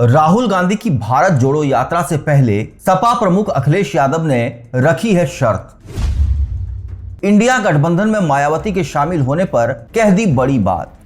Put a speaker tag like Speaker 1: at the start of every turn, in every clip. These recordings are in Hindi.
Speaker 1: राहुल गांधी की भारत जोड़ो यात्रा से पहले सपा प्रमुख अखिलेश यादव ने रखी है शर्त। इंडिया गठबंधन में मायावती के शामिल होने पर कह दी बड़ी बात।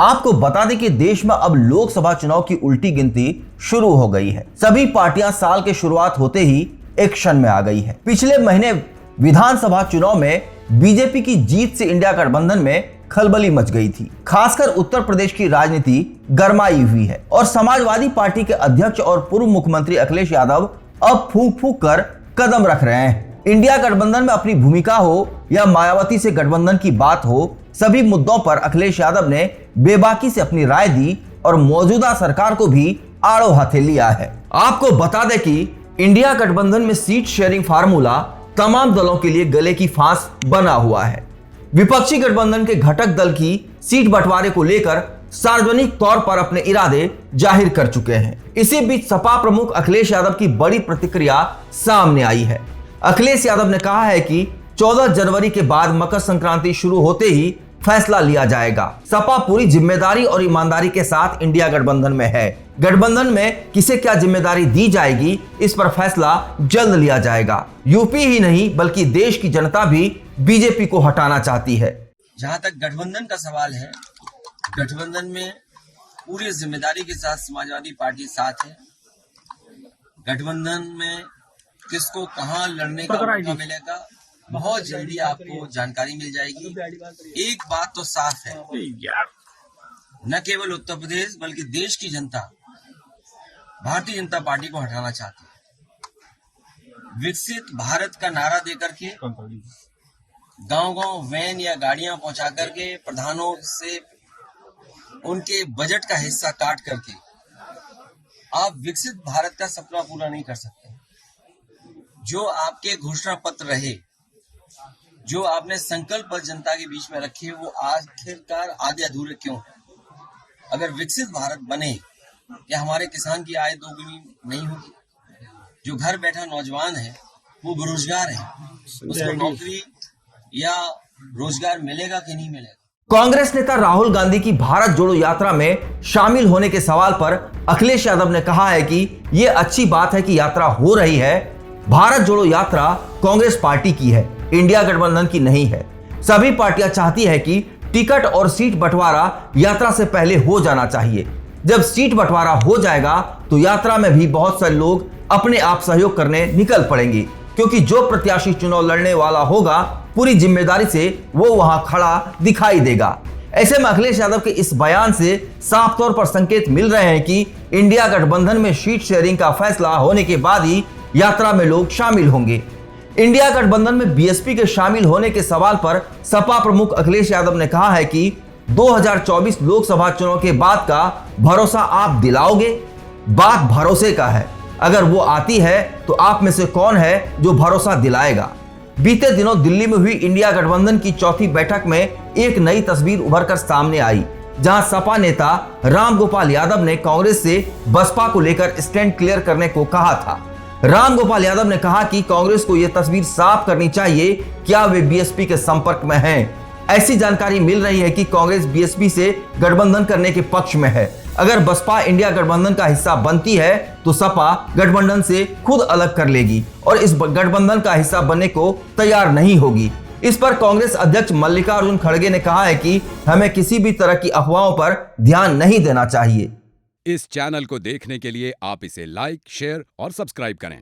Speaker 1: आपको बता दें कि देश में अब लोकसभा चुनाव की उल्टी गिनती शुरू हो गई है। सभी पार्टियां साल के शुरुआत होते ही एक्शन में आ गई है। पिछले महीने विधानसभा चुनाव में बीजेपी की जीत से इंडिया गठबंधन में खलबली मच गई थी। खासकर उत्तर प्रदेश की राजनीति गरमाई हुई है और समाजवादी पार्टी के अध्यक्ष और पूर्व मुख्यमंत्री अखिलेश यादव अब फूंक फूंक कर कदम रख रहे हैं। इंडिया गठबंधन में अपनी भूमिका हो या मायावती से गठबंधन की बात हो, सभी मुद्दों पर अखिलेश यादव ने बेबाकी से अपनी राय दी और मौजूदा सरकार को भी आड़ो हाथे लिया है। आपको बता दें कि इंडिया गठबंधन में सीट शेयरिंग फार्मूला तमाम दलों के लिए गले की फांस बना हुआ है। विपक्षी गठबंधन के घटक दल की सीट बंटवारे को लेकर सार्वजनिक तौर पर अपने इरादे जाहिर कर चुके हैं। इसी बीच सपा प्रमुख अखिलेश यादव की बड़ी प्रतिक्रिया सामने आई है। अखिलेश यादव ने कहा है कि 14 जनवरी के बाद मकर संक्रांति शुरू होते ही फैसला लिया जाएगा। सपा पूरी जिम्मेदारी और ईमानदारी के साथ इंडिया गठबंधन में है। गठबंधन में किसे क्या जिम्मेदारी दी जाएगी, इस पर फैसला जल्द लिया जाएगा। यूपी ही नहीं बल्कि देश की जनता भी बीजेपी को हटाना चाहती है।
Speaker 2: जहां तक गठबंधन का सवाल है, गठबंधन में पूरी जिम्मेदारी के साथ समाजवादी पार्टी साथ है। गठबंधन में किसको कहां लड़ने का मौका मिलेगा, बहुत जल्दी आपको जानकारी मिल जाएगी। एक बात तो साफ है, न केवल उत्तर प्रदेश बल्कि देश की जनता भारतीय जनता पार्टी को हटाना चाहती है। विकसित भारत का नारा देकर के गांव-गांव वैन या गाड़ियां पहुंचा करके प्रधानों से उनके बजट का हिस्सा काट करके आप विकसित भारत का सपना पूरा नहीं कर सकते। जो आपके घोषणा पत्र रहे, जो आपने संकल्प जनता के बीच में रखे, वो आखिरकार आधे अधूरे क्यों है? अगर विकसित भारत बने, क्या हमारे किसान की आय दोगुनी नहीं होगी? जो घर बैठा नौजवान है वो बेरोजगार है, उसको नौकरी या रोजगार मिलेगा कि नहीं मिलेगा?
Speaker 1: कांग्रेस नेता राहुल गांधी की भारत जोड़ो यात्रा में शामिल होने के सवाल पर अखिलेश यादव ने कहा है कि यह अच्छी बात है कि यात्रा हो रही है। भारत जोड़ो यात्रा कांग्रेस पार्टी की है, इंडिया गठबंधन की नहीं है। सभी पार्टियां चाहती है कि टिकट और सीट बंटवारा यात्रा से पहले हो जाना चाहिए। जब सीट बंटवारा हो जाएगा तो यात्रा में भी बहुत सारे लोग अपने आप सहयोग करने निकल पड़ेंगे, क्योंकि जो प्रत्याशी चुनाव लड़ने वाला होगा पूरी जिम्मेदारी से वो वहां खड़ा दिखाई देगा। ऐसे में अखिलेश यादव के इस बयान से साफ तौर पर संकेत मिल रहे हैं कि इंडिया गठबंधन में सीट शेयरिंग का फैसला होने के बाद ही यात्रा में लोग शामिल होंगे। इंडिया गठबंधन में बीएसपी के शामिल होने के सवाल पर सपा प्रमुख अखिलेश यादव ने कहा है कि 2024 लोकसभा चुनाव के बाद का भरोसा आप दिलाओगे? बात भरोसे का है। अगर वो आती है तो आप में से कौन है जो भरोसा दिलाएगा? बीते दिनों दिल्ली में हुई इंडिया गठबंधन की चौथी बैठक में एक नई तस्वीर उभर कर सामने आई, जहां सपा नेता रामगोपाल यादव ने कांग्रेस से बसपा को लेकर स्टैंड क्लियर करने को कहा था। रामगोपाल यादव ने कहा कि कांग्रेस को यह तस्वीर साफ करनी चाहिए, क्या वे बीएसपी के संपर्क में हैं। ऐसी जानकारी मिल रही है कि कांग्रेस बीएसपी से गठबंधन करने के पक्ष में है। अगर बसपा इंडिया गठबंधन का हिस्सा बनती है तो सपा गठबंधन से खुद अलग कर लेगी और इस गठबंधन का हिस्सा बनने को तैयार नहीं होगी। इस पर कांग्रेस अध्यक्ष मल्लिकार्जुन खड़गे ने कहा है कि हमें किसी भी तरह की अफवाहों पर ध्यान नहीं देना चाहिए।
Speaker 3: इस चैनल को देखने के लिए आप इसे लाइक, शेयर और सब्सक्राइब करें।